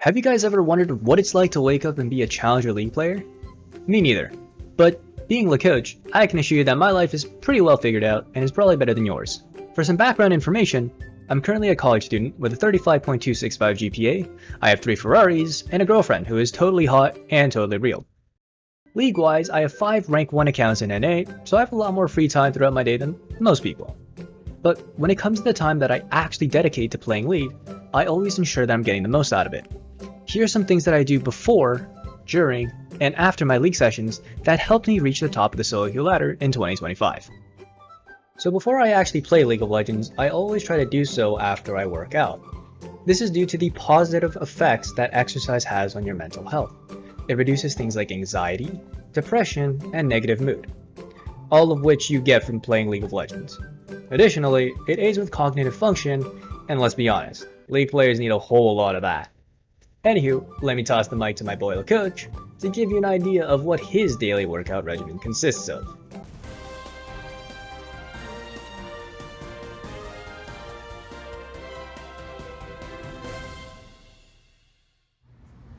Have you guys ever wondered what it's like to wake up and be a Challenger League player? Me neither. But being LeCoach, I can assure you that my life is pretty well figured out and is probably better than yours. For some background information, I'm currently a college student with a 35.265 GPA, I have 3 Ferraris, and a girlfriend who is totally hot and totally real. League-wise, I have 5 rank 1 accounts in NA, so I have a lot more free time throughout my day than most people. But when it comes to the time that I actually dedicate to playing League, I always ensure that I'm getting the most out of it. Here are some things that I do before, during, and after my League sessions that helped me reach the top of the solo queue ladder in 2025. So before I actually play League of Legends, I always try to do so after I work out. This is due to the positive effects that exercise has on your mental health. It reduces things like anxiety, depression, and negative mood, all of which you get from playing League of Legends. Additionally, it aids with cognitive function, and let's be honest, League players need a whole lot of that. Anywho, let me toss the mic to my boy LeCoach to give you an idea of what his daily workout regimen consists of.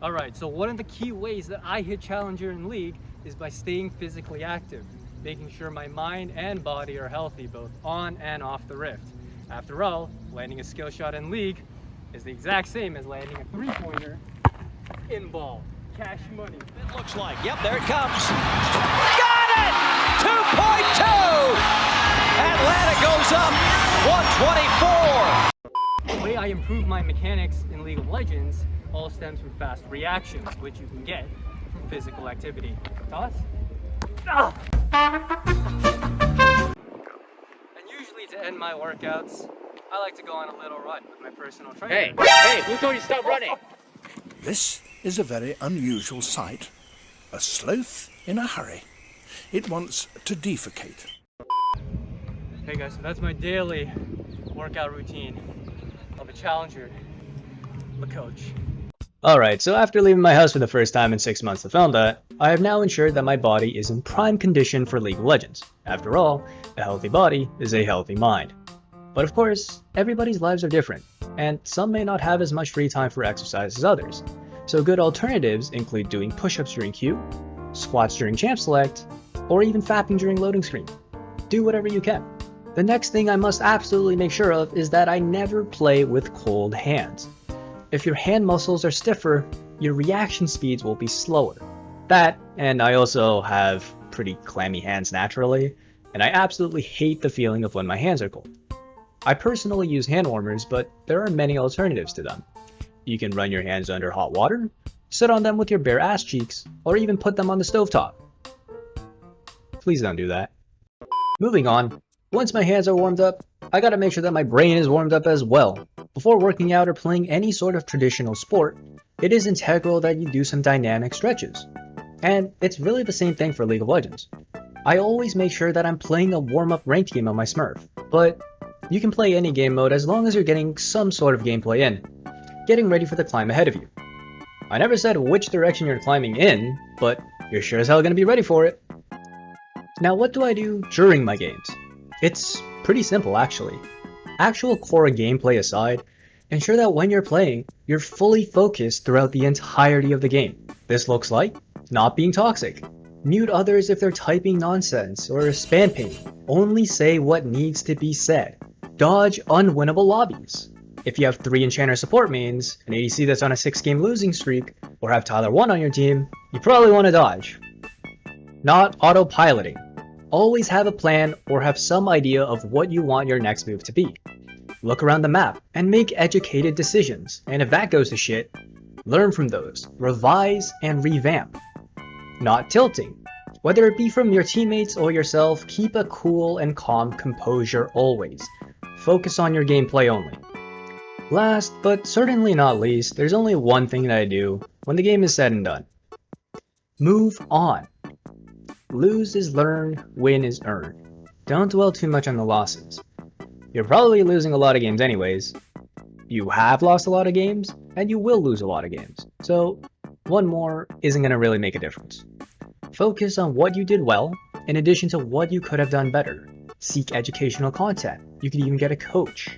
Alright, so one of the key ways that I hit Challenger in League is by staying physically active, making sure my mind and body are healthy both on and off the rift. After all, landing a skill shot in League is the exact same as landing a three-pointer in ball. Cash money. It looks like, yep, there it comes. Got it! 2.2! Atlanta goes up 124! The way I improve my mechanics in League of Legends all stems from fast reactions, which you can get from physical activity. Thoughts? Ah! And usually to end my workouts, I like to go on a little run with my personal trainer. Hey, who told you to stop running? This is a very unusual sight. A sloth in a hurry. It wants to defecate. Hey guys, so that's my daily workout routine of a Challenger LeCoach. Alright, so after leaving my house for the first time in 6 months to film that, I have now ensured that my body is in prime condition for League of Legends. After all, a healthy body is a healthy mind. But of course, everybody's lives are different, and some may not have as much free time for exercise as others. So good alternatives include doing push-ups during queue, squats during champ select, or even fapping during loading screen. Do whatever you can. The next thing I must absolutely make sure of is that I never play with cold hands. If your hand muscles are stiffer, your reaction speeds will be slower. That, and I also have pretty clammy hands naturally, and I absolutely hate the feeling of when my hands are cold. I personally use hand warmers, but there are many alternatives to them. You can run your hands under hot water, sit on them with your bare ass cheeks, or even put them on the stovetop. Please don't do that. Moving on, once my hands are warmed up, I gotta make sure that my brain is warmed up as well. Before working out or playing any sort of traditional sport, it is integral that you do some dynamic stretches. And it's really the same thing for League of Legends. I always make sure that I'm playing a warm-up ranked game on my Smurf, but you can play any game mode as long as you're getting some sort of gameplay in, getting ready for the climb ahead of you. I never said which direction you're climbing in, but you're sure as hell gonna be ready for it. Now what do I do during my games? It's pretty simple actually. Actual core gameplay aside, ensure that when you're playing, you're fully focused throughout the entirety of the game. This looks like not being toxic. Mute others if they're typing nonsense or spam ping. Only say what needs to be said. Dodge unwinnable lobbies. If you have 3 Enchanter support mains, an ADC that's on a 6-game losing streak, or have Tyler 1 on your team, you probably want to dodge. Not autopiloting. Always have a plan or have some idea of what you want your next move to be. Look around the map and make educated decisions, and if that goes to shit, learn from those, revise and revamp. Not tilting. Whether it be from your teammates or yourself, keep a cool and calm composure always. Focus on your gameplay only. Last, but certainly not least, there's only one thing that I do when the game is said and done. Move on. Lose is learned, win is earned. Don't dwell too much on the losses. You're probably losing a lot of games anyways. You have lost a lot of games, and you will lose a lot of games. So, one more isn't going to really make a difference. Focus on what you did well, in addition to what you could have done better. Seek educational content. You could even get a coach.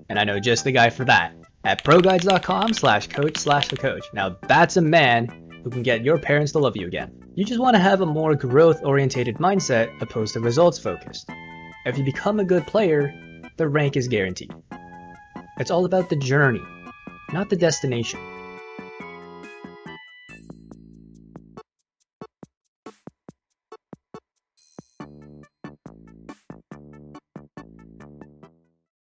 And I know just the guy for that. at proguides.com/coach/LeCoach. Now that's a man who can get your parents to love you again. You just want to have a more growth-orientated mindset opposed to results-focused. If you become a good player, the rank is guaranteed. It's all about the journey, not the destination.